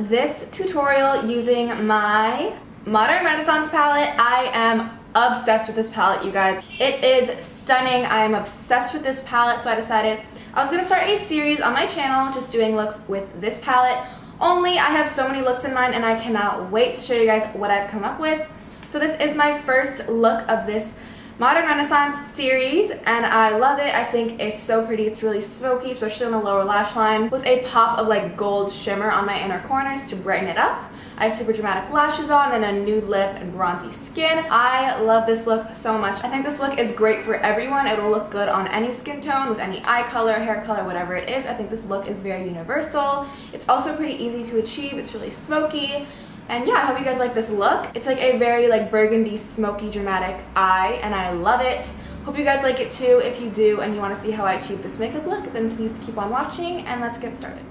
this tutorial using my Modern Renaissance palette. I am obsessed with this palette, you guys. It is stunning. I am obsessed with this palette, so I decided I was going to start a series on my channel just doing looks with this palette. Only I have so many looks in mind and I cannot wait to show you guys what I've come up with. So this is my first look of this Modern Renaissance series and I love it. I think it's so pretty. It's really smoky, especially on the lower lash line, with a pop of like gold shimmer on my inner corners to brighten it up. I have super dramatic lashes on and a nude lip and bronzy skin. I love this look so much. I think this look is great for everyone. It will look good on any skin tone, with any eye color, hair color, whatever it is. I think this look is very universal. It's also pretty easy to achieve. It's really smoky. And yeah, I hope you guys like this look. It's like a very like burgundy, smoky, dramatic eye, and I love it. Hope you guys like it too. If you do and you want to see how I achieve this makeup look, then please keep on watching and let's get started.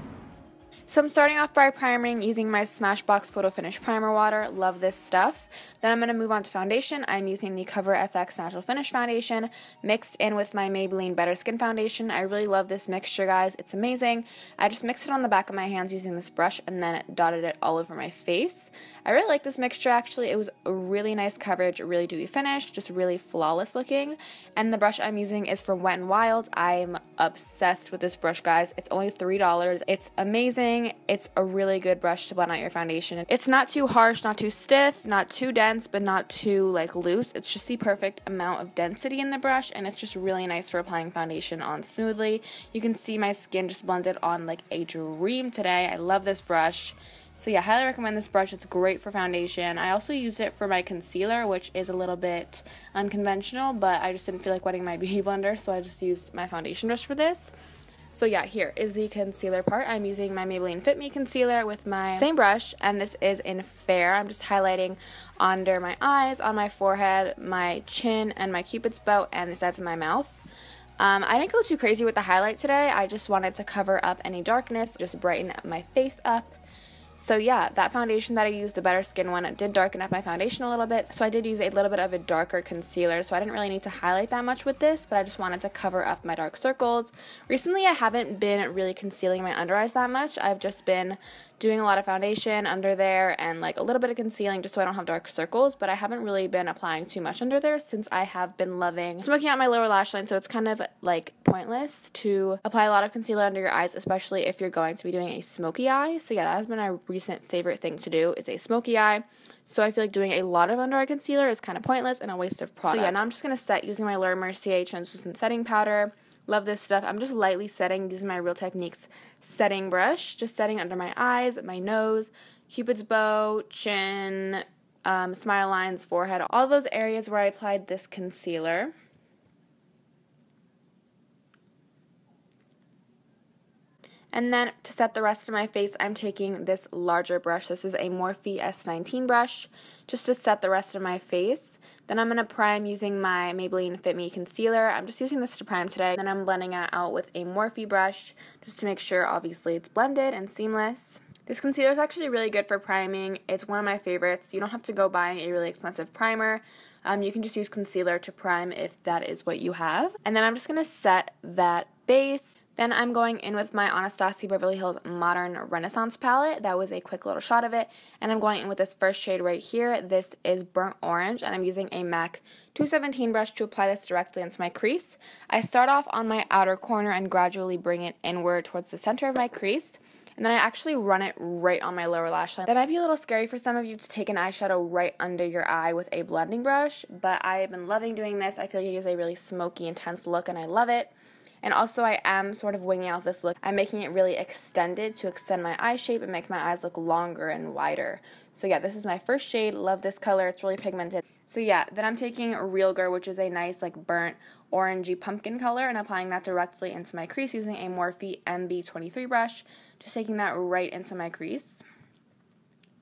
So I'm starting off by priming using my Smashbox Photo Finish Primer Water. Love this stuff. Then I'm going to move on to foundation. I'm using the Cover FX Natural Finish Foundation mixed in with my Maybelline Better Skin Foundation. I really love this mixture, guys. It's amazing. I just mixed it on the back of my hands using this brush and then dotted it all over my face. I really like this mixture, actually. It was a really nice coverage, really dewy finish, just really flawless looking. And the brush I'm using is from Wet n Wild. I'm obsessed with this brush, guys. It's only $3. It's amazing. It's a really good brush to blend out your foundation. It's not too harsh, not too stiff, not too dense, but not too like loose. It's just the perfect amount of density in the brush, and it's just really nice for applying foundation on smoothly. You can see my skin just blended on like a dream today. I love this brush. So yeah, highly recommend this brush. It's great for foundation. I also used it for my concealer, which is a little bit unconventional, but I just didn't feel like wetting my beauty blender, so I just used my foundation brush for this. So yeah, here is the concealer part. I'm using my Maybelline Fit Me concealer with my same brush, and this is in Fair. I'm just highlighting under my eyes, on my forehead, my chin, and my cupid's bow, and the sides of my mouth. I didn't go too crazy with the highlight today. I just wanted to cover up any darkness, just brighten my face up. So yeah, that foundation that I used, the Better Skin one, it did darken up my foundation a little bit. So I did use a little bit of a darker concealer. So I didn't really need to highlight that much with this, but I just wanted to cover up my dark circles. Recently, I haven't been really concealing my under eyes that much. I've just been doing a lot of foundation under there and like a little bit of concealing just so I don't have dark circles, but I haven't really been applying too much under there since I have been loving smoking out my lower lash line, so it's kind of like pointless to apply a lot of concealer under your eyes, especially if you're going to be doing a smoky eye. So yeah, that has been a recent favorite thing to do. It's a smoky eye. So I feel like doing a lot of under eye concealer is kind of pointless and a waste of product. So yeah, now I'm just going to set using my Laura Mercier Translucent Setting Powder. Love this stuff. I'm just lightly setting using my Real Techniques setting brush. Just setting under my eyes, my nose, cupid's bow, chin, smile lines, forehead, all those areas where I applied this concealer. And then to set the rest of my face, I'm taking this larger brush. This is a Morphe S19 brush, just to set the rest of my face. Then I'm going to prime using my Maybelline Fit Me concealer. I'm just using this to prime today. Then I'm blending it out with a Morphe brush, just to make sure, obviously, it's blended and seamless. This concealer is actually really good for priming. It's one of my favorites. You don't have to go buying a really expensive primer. You can just use concealer to prime if that is what you have. And then I'm just going to set that base. Then I'm going in with my Anastasia Beverly Hills Modern Renaissance palette. That was a quick little shot of it. And I'm going in with this first shade right here. This is Burnt Orange, and I'm using a MAC 217 brush to apply this directly into my crease. I start off on my outer corner and gradually bring it inward towards the center of my crease. And then I actually run it right on my lower lash line. That might be a little scary for some of you to take an eyeshadow right under your eye with a blending brush, but I've been loving doing this. I feel like it gives a really smoky, intense look, and I love it. And also I am sort of winging out this look. I'm making it really extended to extend my eye shape and make my eyes look longer and wider. So yeah, this is my first shade. Love this color. It's really pigmented. So yeah, then I'm taking Real Girl, which is a nice like burnt orangey pumpkin color, and applying that directly into my crease using a Morphe MB23 brush. Just taking that right into my crease.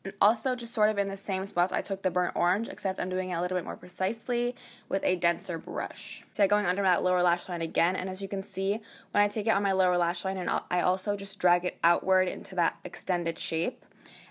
And also, just sort of in the same spots, I took the burnt orange, except I'm doing it a little bit more precisely with a denser brush. So going under that lower lash line again, and as you can see, when I take it on my lower lash line, and I also just drag it outward into that extended shape.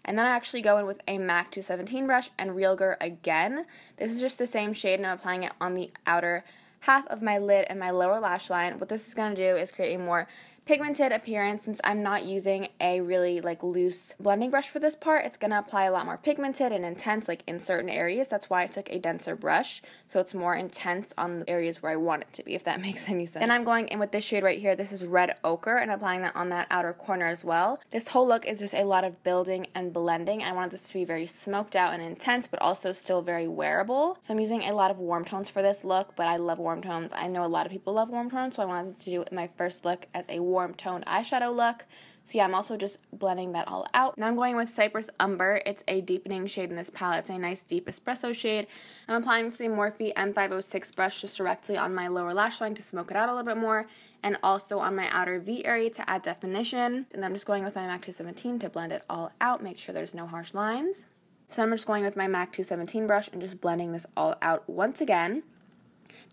And then I actually go in with a MAC 217 brush and Real Girl again. This is just the same shade, and I'm applying it on the outer half of my lid and my lower lash line. What this is going to do is create a more pigmented appearance. Since I'm not using a really like loose blending brush for this part, it's going to apply a lot more pigmented and intense like in certain areas. That's why I took a denser brush, so it's more intense on the areas where I want it to be, if that makes any sense. Then I'm going in with this shade right here. This is Red Ochre, and applying that on that outer corner as well. This whole look is just a lot of building and blending. I wanted this to be very smoked out and intense, but also still very wearable. So I'm using a lot of warm tones for this look, but I love warm tones. I know a lot of people love warm tones, so I wanted to do my first look as a warm toned eyeshadow look. So yeah, I'm also just blending that all out. Now I'm going with Cypress Umber. It's a deepening shade in this palette. It's a nice deep espresso shade. I'm applying the Morphe M506 brush just directly on my lower lash line to smoke it out a little bit more, and also on my outer V area to add definition. And I'm just going with my MAC 217 to blend it all out, make sure there's no harsh lines. So I'm just going with my MAC 217 brush and just blending this all out once again.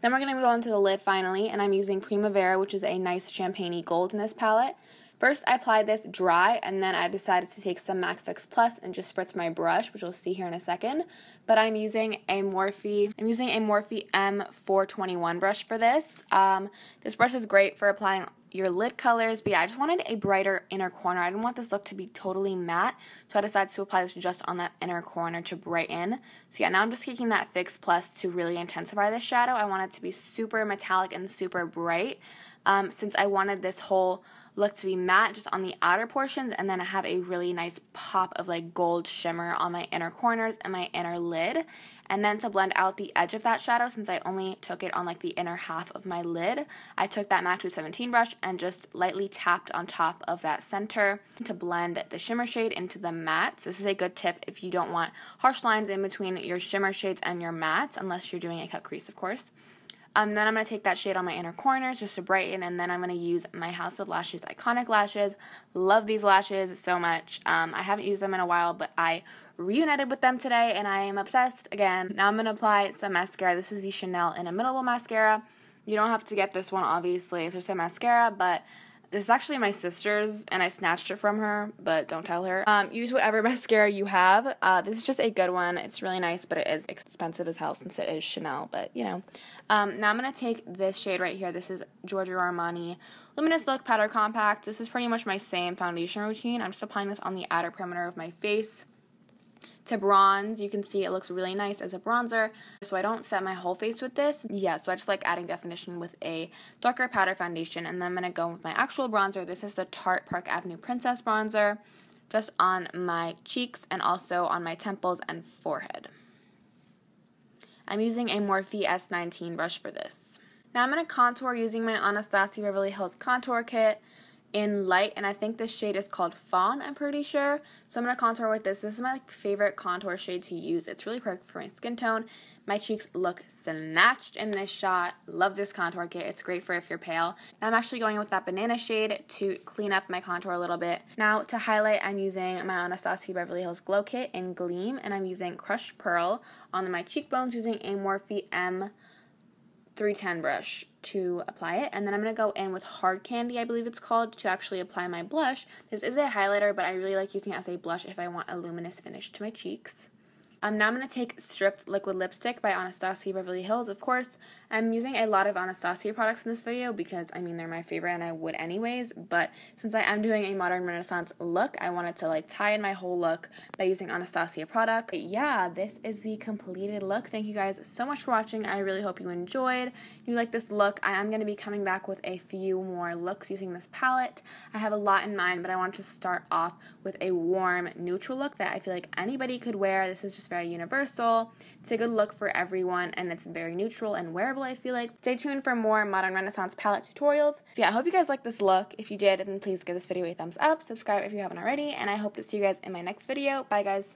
Then we're going to move on to the lid finally, and I'm using Primavera, which is a nice champagne-y gold in this palette. First, I applied this dry, and then I decided to take some MAC Fix Plus and just spritz my brush, which you'll see here in a second. But I'm using a Morphe M421 brush for this. This brush is great for applying your lid colors, but yeah, I just wanted a brighter inner corner. I didn't want this look to be totally matte, so I decided to apply this just on that inner corner to brighten. So yeah, now I'm just taking that Fix Plus to really intensify this shadow. I want it to be super metallic and super bright, since I wanted this whole look to be matte just on the outer portions, and then I have a really nice pop of like gold shimmer on my inner corners and my inner lid. And then to blend out the edge of that shadow, since I only took it on like the inner half of my lid, I took that MAC 217 brush and just lightly tapped on top of that center to blend the shimmer shade into the mattes. This is a good tip if you don't want harsh lines in between your shimmer shades and your mattes, unless you're doing a cut crease, of course. Then I'm going to take that shade on my inner corners just to brighten, and then I'm going to use my House of Lashes Iconic Lashes. Love these lashes so much. I haven't used them in a while, but I reunited with them today, and I am obsessed again. Now I'm going to apply some mascara. This is the Chanel Inimitable Mascara. You don't have to get this one, obviously. It's just a mascara, but this is actually my sister's, and I snatched it from her, but don't tell her. Use whatever mascara you have. This is just a good one. It's really nice, but it is expensive as hell since it is Chanel, but you know. Now I'm going to take this shade right here. This is Giorgio Armani Luminous Look Powder Compact. This is pretty much my same foundation routine. I'm just applying this on the outer perimeter of my face. To bronze, you can see it looks really nice as a bronzer, so I don't set my whole face with this. Yeah, so I just like adding definition with a darker powder foundation, and then I'm going to go with my actual bronzer. This is the Tarte Park Avenue Princess Bronzer, just on my cheeks and also on my temples and forehead. I'm using a Morphe S19 brush for this. Now I'm going to contour using my Anastasia Beverly Hills Contour Kit in light, and I think this shade is called Fawn, I'm pretty sure. So I'm going to contour with this. This is my favorite contour shade to use. It's really perfect for my skin tone. My cheeks look snatched in this shot. Love this contour kit. It's great for if you're pale. Now I'm actually going with that banana shade to clean up my contour a little bit. Now to highlight, I'm using my Anastasia Beverly Hills Glow Kit in Gleam, and I'm using Crushed Pearl on my cheekbones using a Morphe M310 brush to apply it. And then I'm going to go in with Hard Candy, I believe it's called, to actually apply my blush. This is a highlighter, but I really like using it as a blush if I want a luminous finish to my cheeks. Now I'm going to take Stripped Liquid Lipstick by Anastasia Beverly Hills, of course. I'm using a lot of Anastasia products in this video because, I mean, they're my favorite and I would anyways, but since I am doing a modern renaissance look, I wanted to like tie in my whole look by using Anastasia product. But yeah, this is the completed look. Thank you guys so much for watching. I really hope you enjoyed. If you like this look, I am going to be coming back with a few more looks using this palette. I have a lot in mind, but I want to start off with a warm, neutral look that I feel like anybody could wear. This is just very universal. It's a good look for everyone, and it's very neutral and wearable, I feel like. Stay tuned for more modern renaissance palette tutorials. So yeah, I hope you guys liked this look. If you did, then please give this video a thumbs up, subscribe if you haven't already, and I hope to see you guys in my next video. Bye guys.